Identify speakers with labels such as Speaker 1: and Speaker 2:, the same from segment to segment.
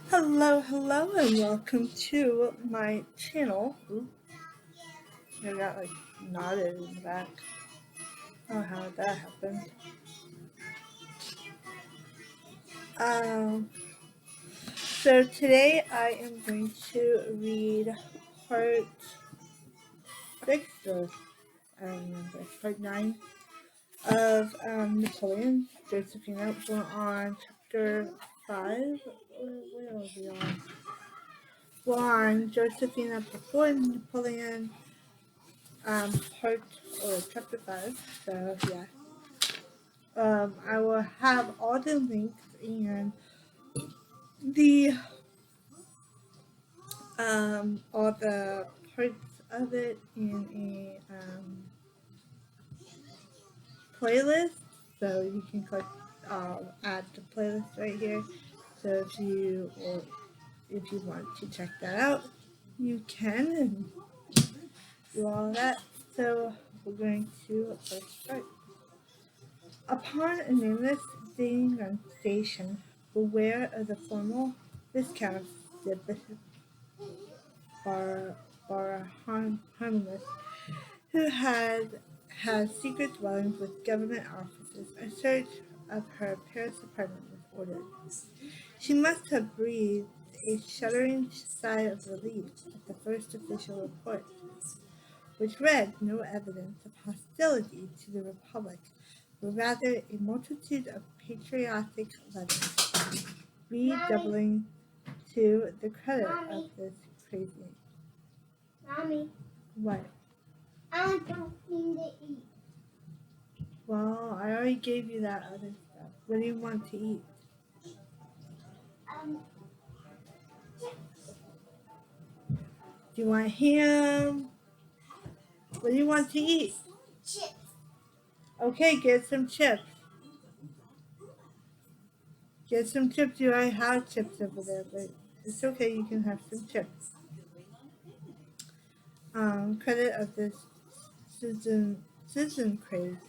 Speaker 1: Hello, and welcome to my channel. Ooh, I got nodded in the back. Oh, how did that happen? Um, so today I am going to read part 6, or I don't remember, part 9 of Napoleon, Josephine. We're on chapter 5, or where are we on? We're on Josephine before Napoleon, part, or chapter 5, so yeah. I will have all the links and the all the parts of it in a playlist, so you can click. I'll add the playlist right here. So if you want to check that out, you can and do all that. So we're going to first start. Upon a nameless digging on station, beware of the formal viscounts, the bishop Harmless, who has secret dwellings with government offices. A search of her Paris apartment was ordered. She must have breathed a shuddering sigh of relief at the first official report, which read no evidence of hostility to the Republic, but rather a multitude of patriotic letters, redoubling to the credit of this crazy.
Speaker 2: Mommy,
Speaker 1: What?
Speaker 2: I want something to eat.
Speaker 1: Well, I already gave you that other stuff. What do you want to eat?
Speaker 2: Um,
Speaker 1: Do you want ham? What do you want to eat?
Speaker 2: chips.
Speaker 1: Okay, get some chips. Get some chips. You already have chips over there, but it's okay. You can have some chips. Credit of this citizen craziness.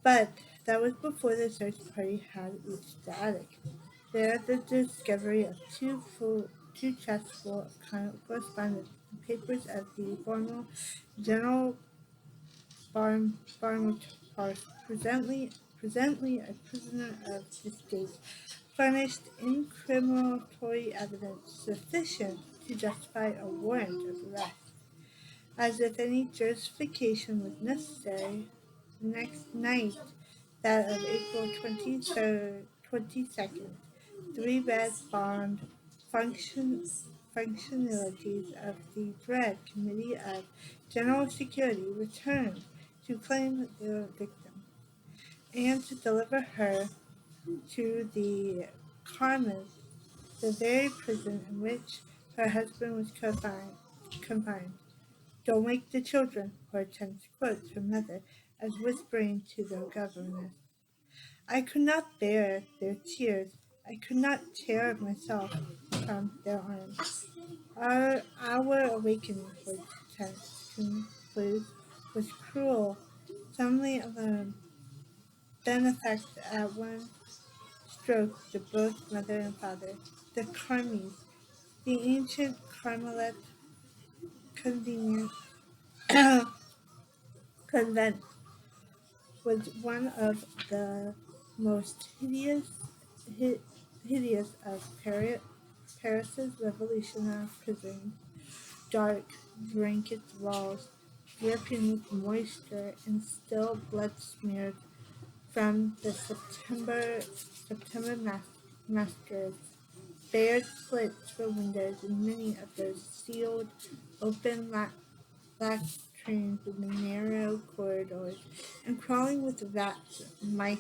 Speaker 1: But that was before the search party had reached the attic. There, the discovery of two chests full of correspondence and papers of the formal General Barnard, presently a prisoner of the state, furnished incriminatory evidence sufficient to justify a warrant of arrest. As if any justification was necessary, the next night, that of April 22nd, three red bond functionalities of the Dread Committee of General Security returned to claim their victim and to deliver her to the Carmen, the very prison in which her husband was confined. Don't wake the children, Hortense quotes her mother as whispering to their governess. I could not bear their tears. I could not tear myself from their arms. Our awakening, Hortense concludes, was cruel. Suddenly alone, then effect at one stroke to both mother and father. The Carmes, the ancient Carmelite convenient convent, was one of the most hideous of Paris's revolutionary prisons. Dark, rank its walls, dripping with moisture and still blood-smeared from the September massacres. Bared slits for windows, and many of those sealed, open latrines in the narrow corridors, and crawling with rats, mice,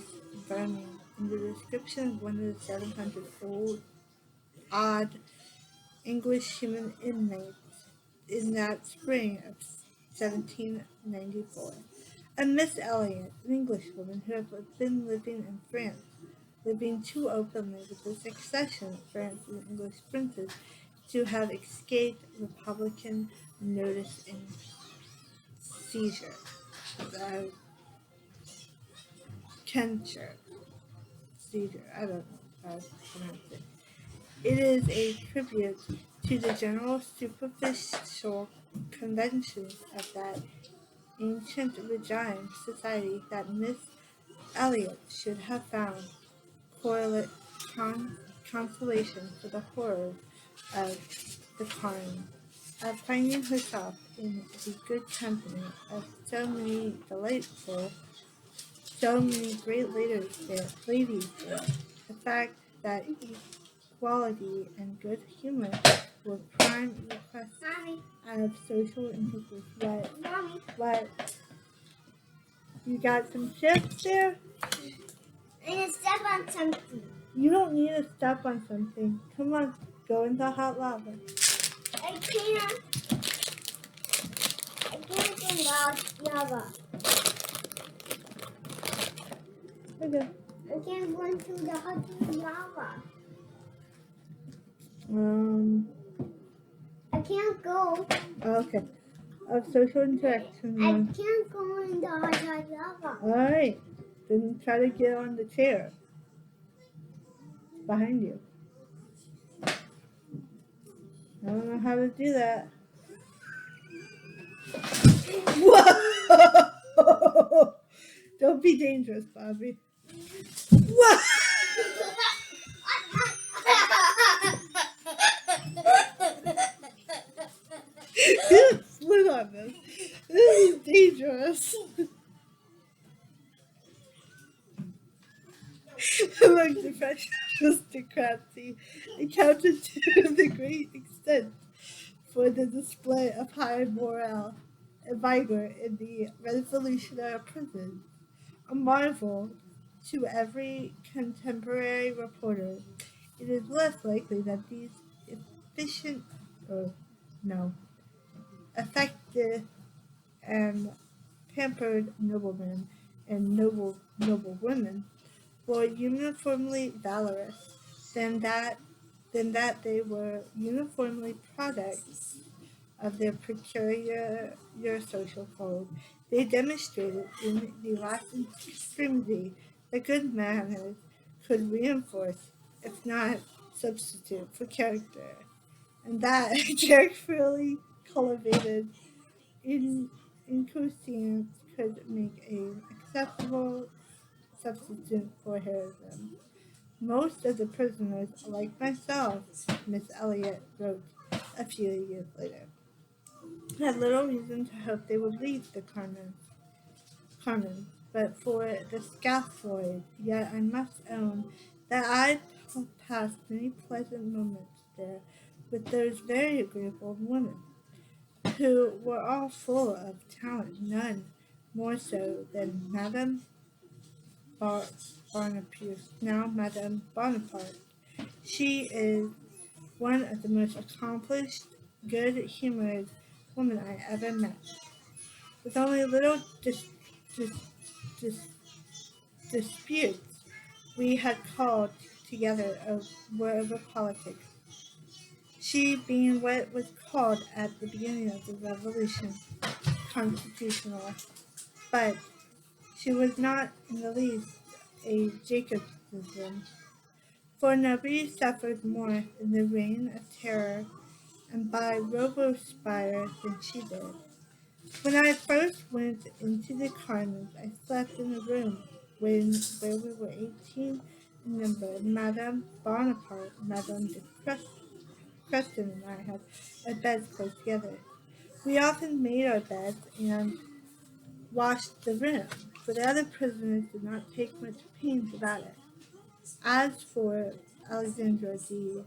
Speaker 1: vermin. In the description of one of the 700 odd English human inmates in that spring of 1794. And Miss Elliot, an Englishwoman who had been living in France, living too openly with the succession of France and English princes to have escaped Republican notice and seizure. Uh, Censure. Seizure, I don't know. pronounce it. It is a tribute to the general superficial conventions of that ancient regime society that Miss Elliot should have found correlate consolation for the horrors of the crime, of finding herself in the good company of so many delightful, so many great ladies there. The fact that equality and good humor were prime requests
Speaker 2: Mommy,
Speaker 1: out of social intercourse.
Speaker 2: Mommy,
Speaker 1: What? You got some chips there?
Speaker 2: I need to step on something.
Speaker 1: You don't need to step on something. Come on, go into hot lava.
Speaker 2: I can't. I can't go lava.
Speaker 1: Okay.
Speaker 2: I can't go into the hot lava. I can't go.
Speaker 1: Okay. Of social interaction.
Speaker 2: I can't go in the hot lava.
Speaker 1: Alright. Then try to get on the chair behind you. I don't know how to do that. Whoa! Don't be dangerous, Bobby. Whoa! You slid on this. This is dangerous. Among the French aristocracy, accounted to the great extent for the display of high morale and vigor in the revolutionary prison. A marvel to every contemporary reporter, it is less likely that these efficient, or no, effective and pampered noblemen and noble women were uniformly valorous than that they were uniformly products of their peculiar social code. They demonstrated in the last extremity that good manners could reinforce, if not substitute, for character, and that carefully cultivated in inconscience could make an acceptable substitute for heroism. Most of the prisoners, like myself, Miss Elliot wrote a few years later, had little reason to hope they would leave the Carmen, but for the scaffold. Yet I must own that I passed many pleasant moments there with those very agreeable women, who were all full of talent, none more so than Madame Bonaparte, now Madame Bonaparte. She is one of the most accomplished, good-humored women I ever met. With only little dis- dis- disputes, we had called together were over politics. She being what was called at the beginning of the revolution constitutional, but she was not in the least a Jacobism, for nobody suffered more in the reign of terror and by Robespierre than she did. When I first went into the Carmens, I slept in a room where we were 18 in number. Madame Bonaparte, Madame de Preston, and I had our beds close together. We often made our beds and washed the room, for the other prisoners did not take much pains about it. As for Alexandra de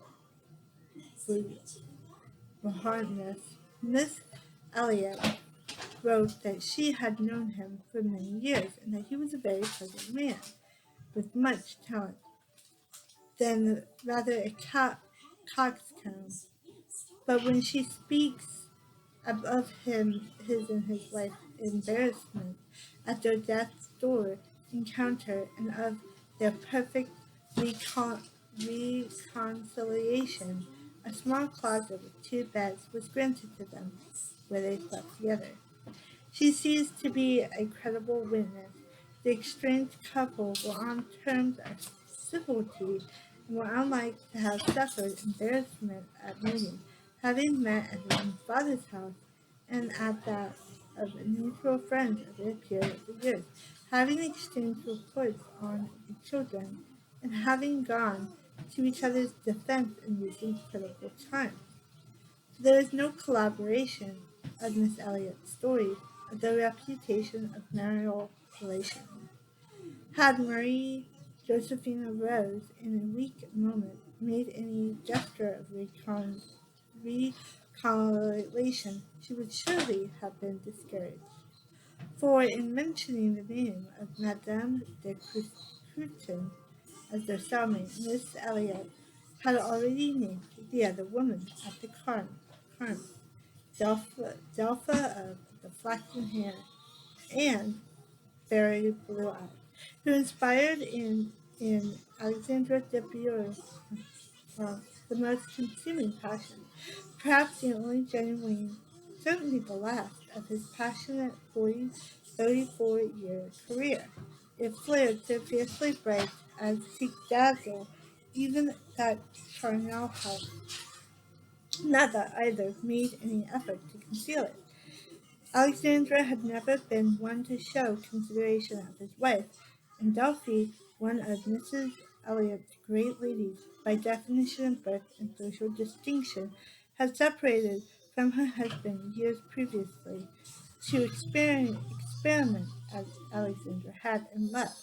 Speaker 1: Beauharnais, Miss Elliot wrote that she had known him for many years and that he was a very pleasant man with much talent, then rather a coxcomb. But when she speaks of his wife's embarrassment at their death's door encounter and of their perfect reconciliation, a small closet with two beds was granted to them, where they slept together. She ceased to be a credible witness. The estranged couple were on terms of civility and were unlike to have suffered embarrassment at meeting, having met at his own father's house and at that of mutual friends of their period of the years, having exchanged reports on the children, and having gone to each other's defense in recent critical times. There is no corroboration of Miss Elliott's story of the reputation of marital relations. Had Marie Josephine arose in a weak moment, made any gesture of recollection, she would surely have been discouraged. For in mentioning the name of Madame de Couton as their cellmate, Miss Elliot had already named the other woman at the Carm, Delpha of the flaxen hair and very blue eyes, who inspired in Alexandra de Bure the most consuming passion, perhaps the only genuine, certainly the last, of his passionate 34-year career. It flared so fiercely bright as to dazzle even that charnel house. Not that either made any effort to conceal it. Alexandra had never been one to show consideration of his wife, and Delphi, one of Mrs. Elliott's great ladies, by definition of birth and social distinction, had separated from her husband years previously to experiment as Alexandra had in love.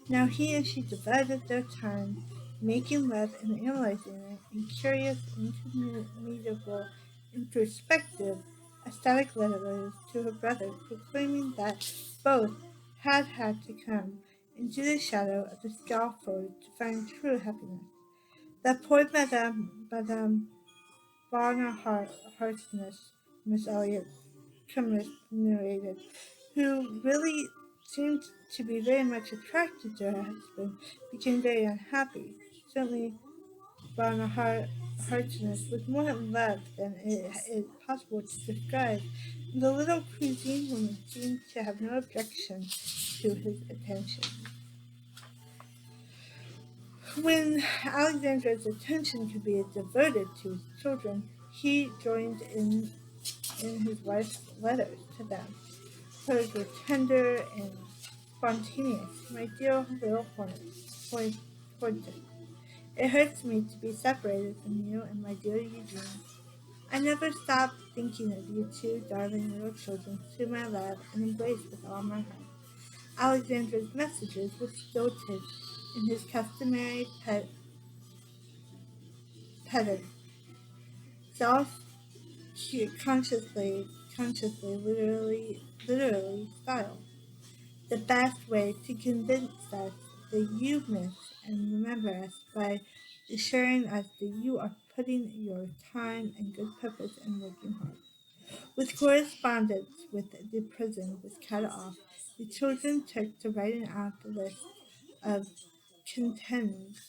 Speaker 1: Now he and she divided their time making love and analyzing it in curious, interminable, introspective, aesthetic letters to her brother, proclaiming that both had to come into the shadow of the scaffold to find true happiness. That poor Madame Barnhartness, Miss Elliot narrated, who really seemed to be very much attracted to her husband, became very unhappy. Certainly, Barnhartness was more in love than it is possible to describe, and the little cuisine woman seemed to have no objection to his attention. When Alexander's attention could be diverted to his children, he joined in his wife's letters to them. Hers were tender and spontaneous. My dear little Horton, it hurts me to be separated from you and my dear Eugene. I never stop thinking of you two darling little children whom I love and embrace with all my heart. Alexander's messages were stilted in his customary pedant, consciously, literally style. The best way to convince us that you miss and remember us by assuring us that you are putting your time and good purpose and working hard. With correspondence with the prison was cut off, the children took to writing out the list of contents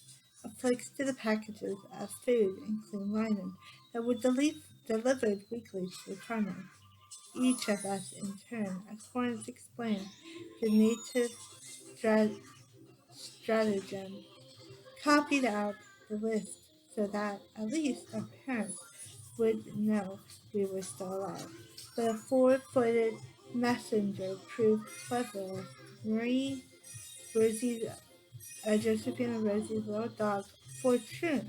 Speaker 1: affixed to the packages of food and clean linen that were delivered weekly to the convent. Each of us, in turn, as Florence explained, the native stratagem, copied out the list so that at least our parents would know we were still alive. The four-footed messenger proved clever. Marie, Rosie's, Josephine and Rosie's little dog, Fortune,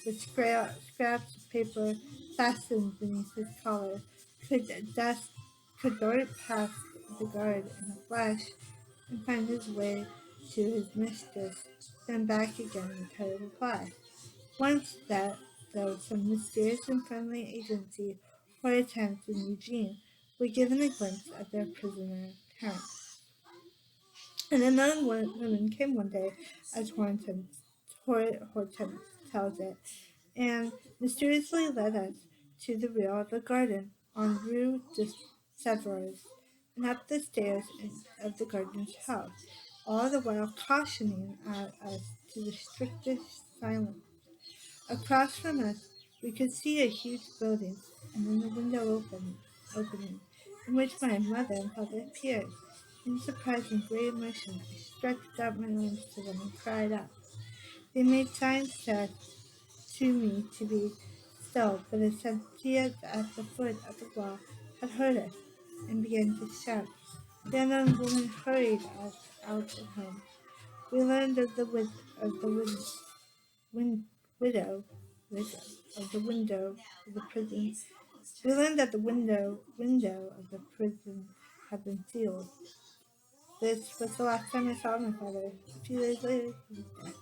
Speaker 1: with scraps of paper fastened beneath his collar, could dust, could dart past the guard in a flash and find his way to his mistress, then back again without a reply. Once that, though some mysterious and friendly agency or attempt in Eugene were given a glimpse of their prisoner parents. And another woman came one day, as Hortense tells it, and mysteriously led us to the rear of the garden on Rue de Sèvres and up the stairs of the gardener's house, all the while cautioning us to the strictest silence. Across from us we could see a huge building, and then the opening, in which my mother and father appeared. In surprise and great emotion, I stretched out my arms to them and cried out. They made signs to me to be still, but a sentient at the foot of the wall had heard us and began to shout. The unknown woman hurried us out of home. We learned of the win- widow, widow of the window of the prison. We learned that the window of the prison had been sealed. This was the last time I saw my father. A few days later, he was dead.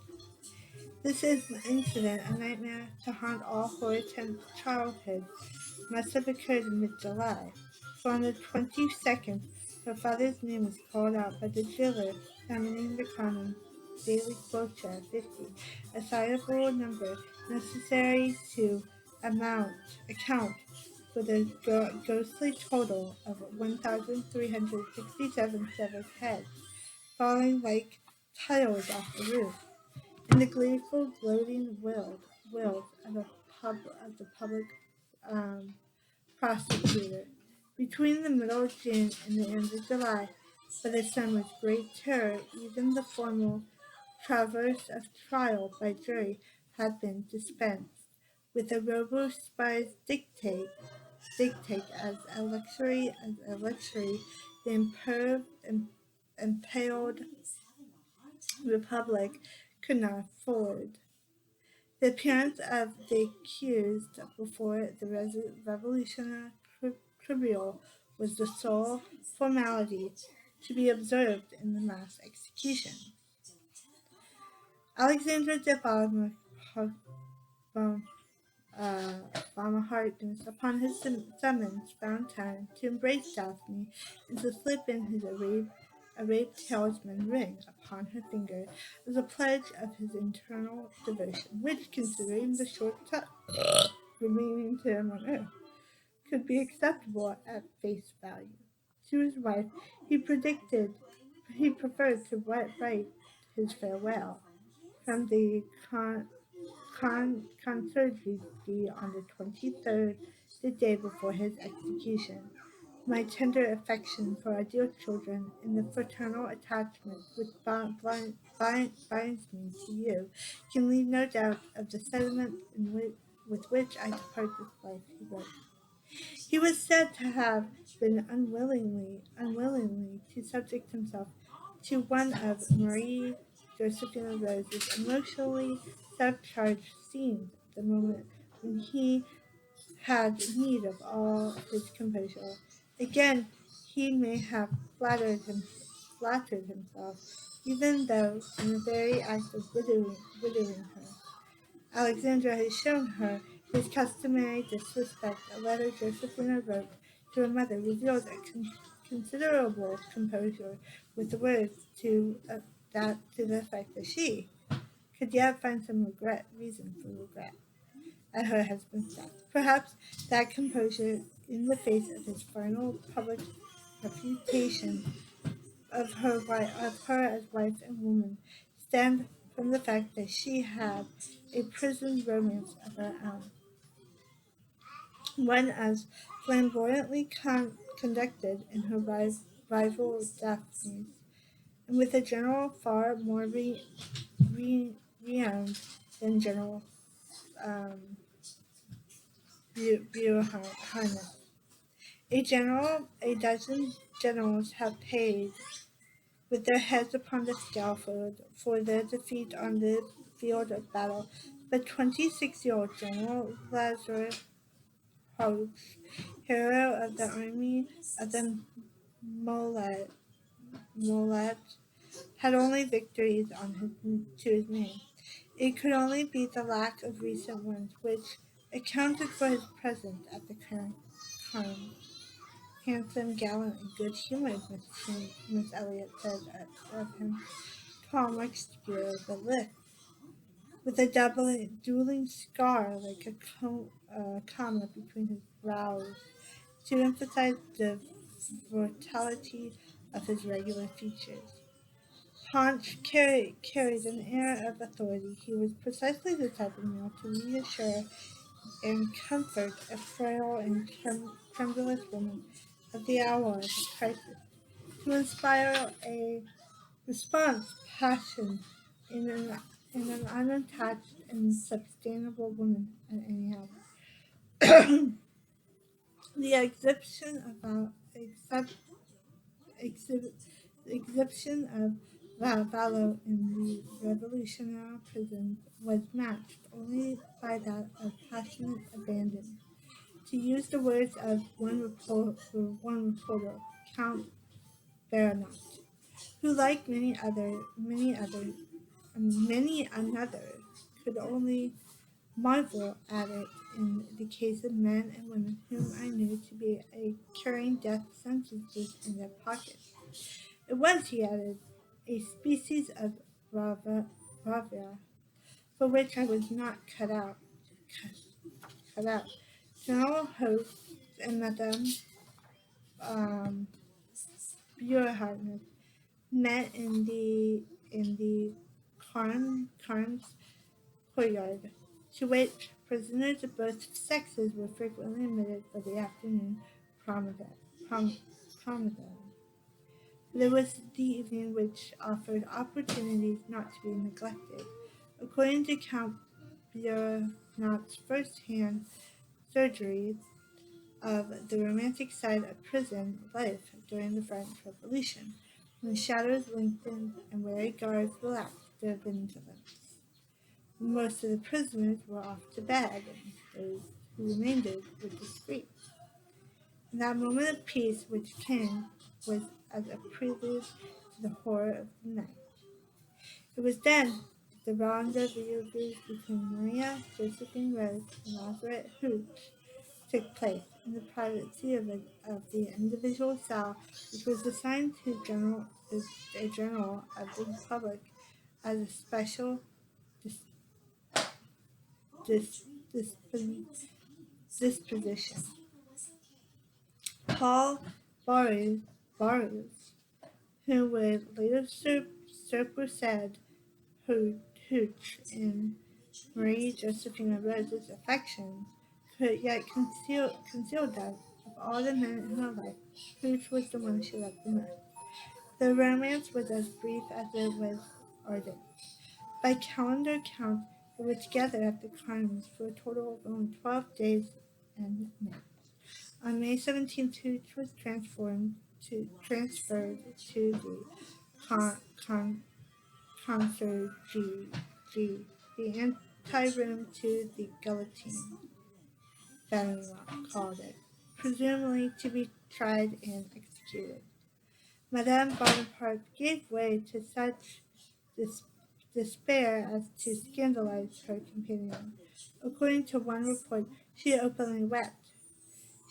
Speaker 1: This is an incident, a nightmare to haunt all Hortense's childhood, must have occurred in mid-July, for on the 22nd, her father's name was called out by the jailer examining the column daily quota 50, a sizable number necessary to account for the ghostly total of 1,367 severed heads falling like tiles off the roof. In the gleeful, gloating wills of the public um, prosecutor. Between the middle of June and the end of July, by the summer's great terror, even the formal traverse of trial by jury had been dispensed, with a robust spy's dictate as a luxury, the impaled republic could not afford. The appearance of the accused before the revolutionary tribunal was the sole formality to be observed in the mass execution. Alexander de uh, Baumhartness, upon his summons, found time to embrace Daphne and to slip in his Arabe talisman ring upon her finger as a pledge of his eternal devotion, which, considering the short time remaining to him on earth, could be acceptable at face value. To his wife, he preferred to write his farewell from the conciergerie on the 23rd, the day before his execution. My tender affection for our dear children and the fraternal attachment which binds me to you can leave no doubt of the sentiment with which I depart this life, he wrote. He was said to have been unwillingly to subject himself to one of Marie Josephine Rose's emotionally self-charged scenes at the moment when he had need of all his composure. Again, he may have flattered himself, even though in the very act of widowing her. Alexandra has shown her his customary disrespect. A letter Josephina wrote to her mother reveals a considerable composure with the words to the effect that she could yet find some reason for regret at her husband's death. Perhaps that composure in the face of his final public reputation of her as wife and woman stemmed from the fact that she had a prison romance of her own, one as flamboyantly conducted in her rival Daphne's, and with a general far more renowned than General um, Buenos. A dozen generals have paid with their heads upon the scaffold for their defeat on the field of battle, but 26-year-old General Lazarus Hogs, hero of the army of the Molat, had only victories to his name. It could only be the lack of recent ones which accounted for his presence at the con. Handsome, gallant, and good-humored, Miss Elliot said of him. Tall, muscular, but lithe, with a dueling scar like a comma between his brows to emphasize the brutality of his regular features. Punch carried an air of authority. He was precisely the type of male to reassure and comfort a frail and tremulous woman at the hour of a crisis, to inspire a response passion in an and an unattached and sustainable woman at any hour. The exhibition of valor in the revolutionary prison was matched only by that of passionate abandon. To use the words of one reporter, Count Baronat, who, like many another, could only marvel at it in the case of men and women whom I knew to be carrying death sentences in their pockets. It was, he added, a species of bravura for which I was not cut out. General Host and Madame um, Burehartner met in the Carnes courtyard, to which prisoners of both sexes were frequently admitted for the afternoon promenade. Promenade. There was the evening which offered opportunities not to be neglected. According to Count Bernat's first-hand surgery of the romantic side of prison life during the French Revolution, when the shadows lengthened and weary guards relaxed their vigilance. Most of the prisoners were off to bed, and those who remained were discreet. And that moment of peace which came was as a prelude to the horror of the night. It was then that the rendezvous between Maria, Josephine Rose, and Lazarette Hooch took place in the privacy of the individual cell, which was assigned to a general of the Republic as a special dis, dis, disposition. Paul Barrios, who would later supersede Hooch in Marie Josephine Rose's affections, could yet conceal that of all the men in her life, Hooch was the one she loved the most. The romance was as brief as it was ardent. By calendar count, they were together at the Carmes for a total of only 12 days and nights. On May 17th, Hooch was transferred to the concierge, the anteroom to the guillotine, Benelux called it, presumably to be tried and executed. Madame Bonaparte gave way to such dis- despair as to scandalize her companion. According to one report, she openly wept.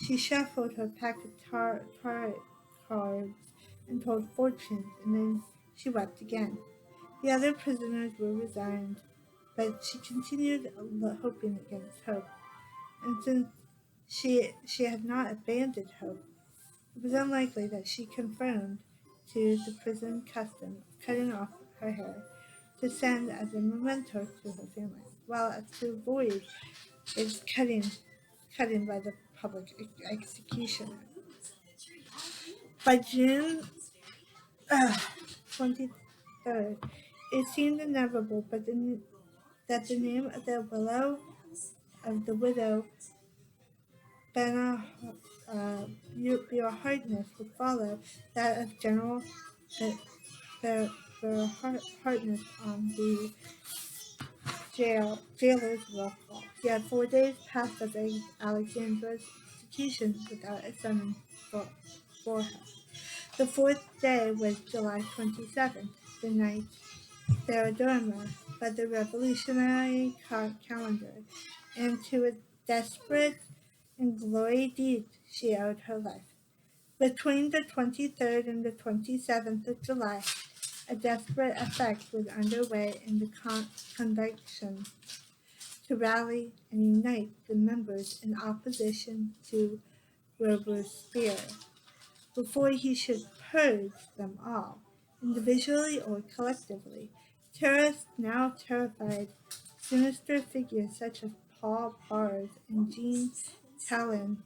Speaker 1: She shuffled her pack of tarot cards and told fortunes, and then she wept again. The other prisoners were resigned, but she continued hoping against hope. And since she had not abandoned hope, it was unlikely that she conformed to the prison custom of cutting off her hair to send as a memento to her family, while as to avoid its cutting by the public executioner. By June 23rd, it seemed inevitable, that the name of the widow Benna Burehartness would follow that of General Burehartness on the jailer's roll call. He had 4 days passed of Alexandra's execution without a summons for her. The fourth day was July 27th, the night Theodorma by the revolutionary calendar, and to a desperate and glory deed she owed her life. Between the 23rd and the 27th of July, a desperate effort was underway in the convention to rally and unite the members in opposition to Robespierre before he should purge them all, individually or collectively. Terrorists now terrified sinister figures such as Paul Bars and Jean Talon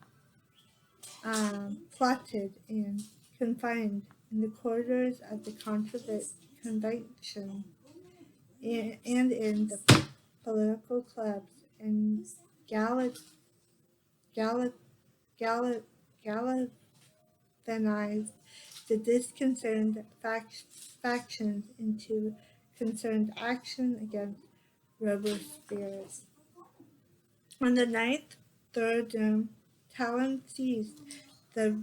Speaker 1: plotted and confined in the corridors of the convention and in the political clubs and gallant, gallant, gallant, galvanized the disconcerted factions into concerned action against Robespierre. On the ninth Thurdom, Talon seized the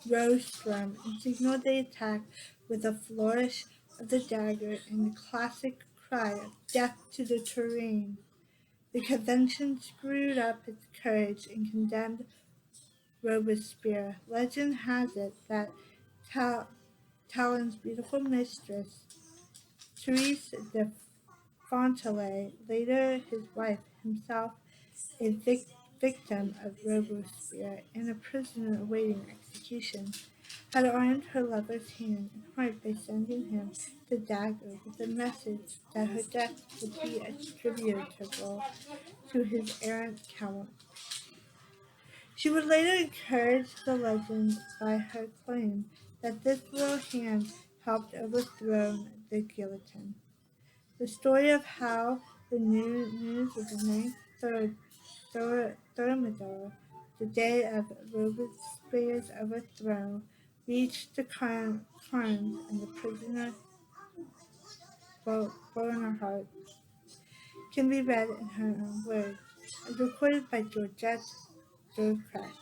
Speaker 1: rostrum and signaled the attack with a flourish of the dagger and the classic cry of "Death to the Turenne." The convention screwed up its courage and condemned Robespierre. Legend has it that Talon's beautiful mistress, Therese de Fontenay, later his wife, himself a victim of Robespierre and a prisoner awaiting execution, had armed her lover's hand and heart by sending him the dagger with the message that her death would be attributable to his errant talent. She would later encourage the legend by her claim that this little hand helped overthrow the guillotine. The story of how the news of the ninth Thermidor, the day of Robespierre's overthrow, reached the Carmes and the prisoner Bonaparte can be read in her own words, as recorded by Georgette Durcrest,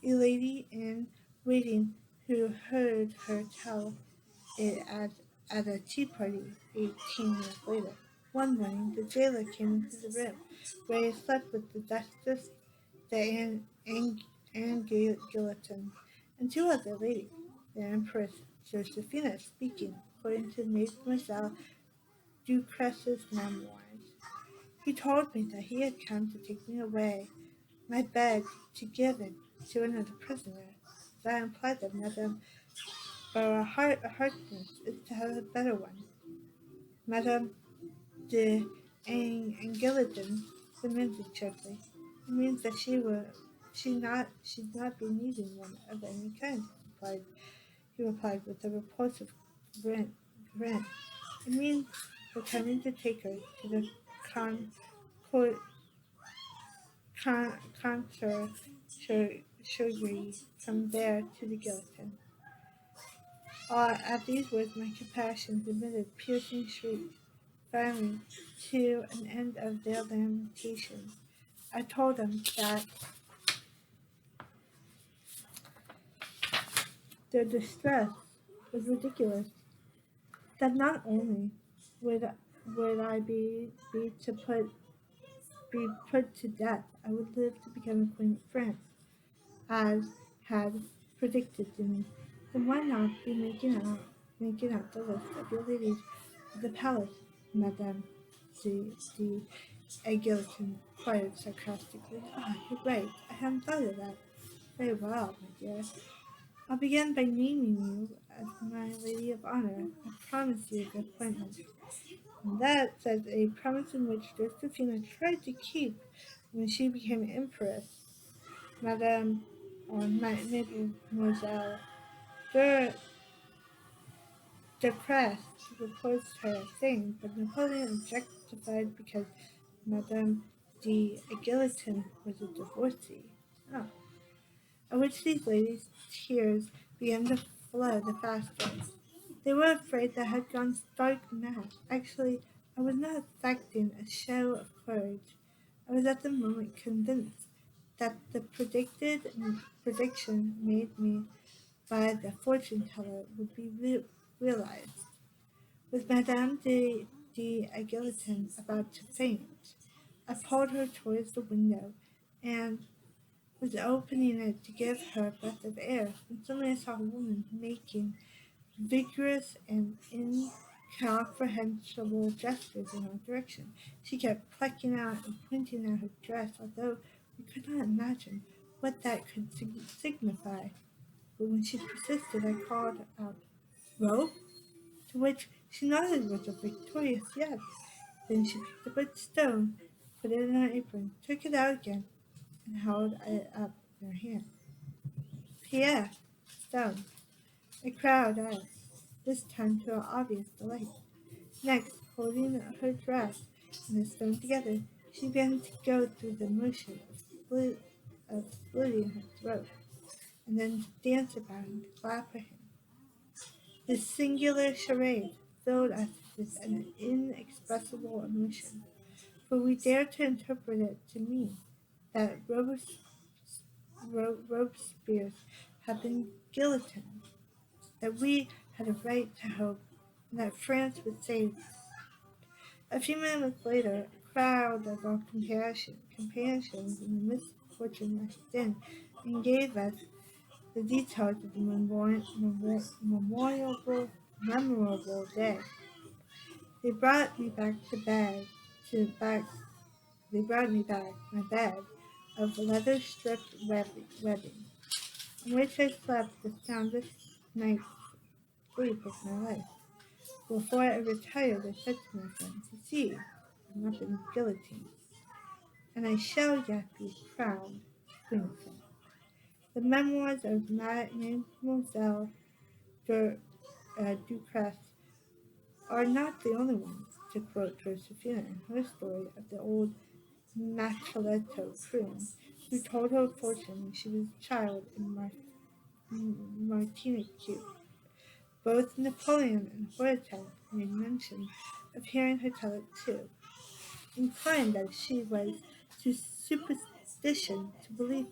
Speaker 1: a lady in waiting who heard her tell it at a tea party 18 years later. One morning, the jailer came into the room where he slept with the Duchess Anne Guillotin and two other ladies, the Empress Josephine speaking, according to Mademoiselle Ducrest's memoirs. He told me that he had come to take me away. I begged to give it to another prisoner. That implied that Madame Harkness is to have a better one. Madame de Angelican demanded sharply. It means that she'd not be needing one of any kind, he replied with a repulsive grin. It means we're coming to take her to the con- conciergerie, from there to the guillotine. At these words my compassion emitted piercing shrieks. Finally, to an end of their lamentations, I told them that their distress was ridiculous, that not only would I be put to death, I would live to become a Queen of France, as had predicted to me. Then why not be making out the list of your ladies of the palace, Madame de Guillotin inquired sarcastically. Ah, you're right. I hadn't thought of that. Very well, my dear. I'll begin by naming you as my lady of honor. I promise you the appointment. And that says a promise in which Josephine tried to keep when she became empress. Madame, or Mademoiselle de, de Crest reports her saying, but Napoleon objectified because Madame de Guillotin was a divorcee. Oh. At which these ladies' tears began to flow the faster. They were afraid that I had gone stark mad. Actually, I was not affecting a show of courage. I was at the moment convinced that the prediction made me by the fortune teller would be realized. With Madame de Guillotin about to faint, I pulled her towards the window and was opening it to give her a breath of air when suddenly I saw a woman making vigorous and incomprehensible gestures in our direction. She kept plucking out and pointing at her dress, although we could not imagine what that could signify. But when she persisted, I called out, "Rope?" To which she nodded with a victorious yes. Then she picked up a stone, put it in her apron, took it out again, and held it up in her hand. Pierre, stone. A crowd asked, this time to our obvious delight. Next, holding her dress and the stone together, she began to go through the motion of splitting her throat, and then to dance about and to clap her hands. This singular charade filled us with an inexpressible emotion, for we dared to interpret it to mean that Robespierre had been guillotined, that we had a right to hope, and that France would save us. A few moments later, a crowd of our companions in the misfortune rushed in and gave us the details of the memorable day. They brought me back to back. They brought me back my bed of leather-stripped webbing, on which I slept the soundest night's sleep of my life. Before I retired, I said to my friends, "You see, I've not been guillotined, and I shall yet be crowned Queen of France." The memoirs of Mademoiselle Ducrest are not the only ones to quote Josephine in her story of the old Machiavello croon who told her fortune when she was a child in Martinique. Both Napoleon and Hortense made mention of hearing her tell it too, inclined as she was to superstition to believe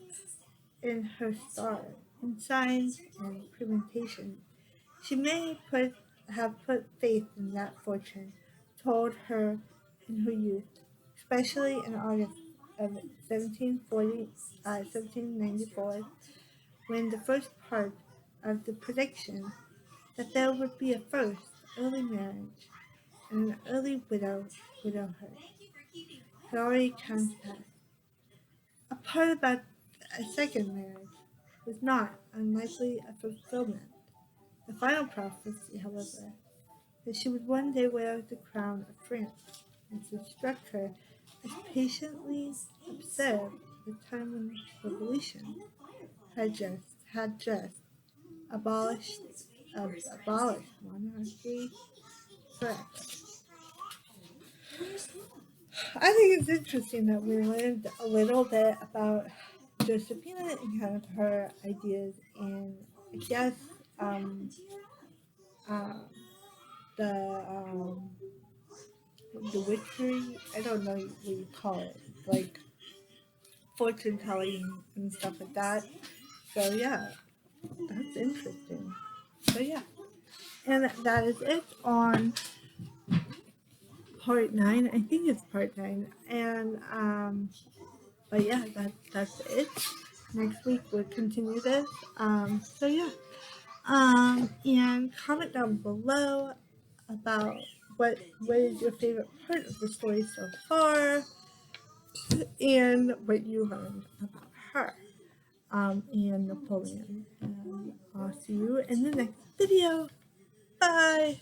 Speaker 1: in her star, in signs and premonition. She may have put faith in that fortune told her in her youth, especially in August of 1794, when the first part of the prediction that there would be a first early marriage and an early widowhood had already come to pass. A part about a second marriage was not unlikely a fulfillment. The final prophecy, however, that she would one day wear the crown of France, and so struck her as patiently observed the time when the Revolution had just abolished abolished monarchy forever. I think it's interesting that we learned a little bit about Josephina and kind of her ideas, and I guess um, uh, the the witchery. I don't know what you call it, like fortune telling and stuff like that. So yeah, that's interesting. So yeah, and that is it on part 9. I think it's part 9, and but yeah, that's it. Next week we'll continue this. So yeah, and comment down below about what is your favorite part of the story so far, and what you learned about her, and Napoleon. And I'll see you in the next video. Bye!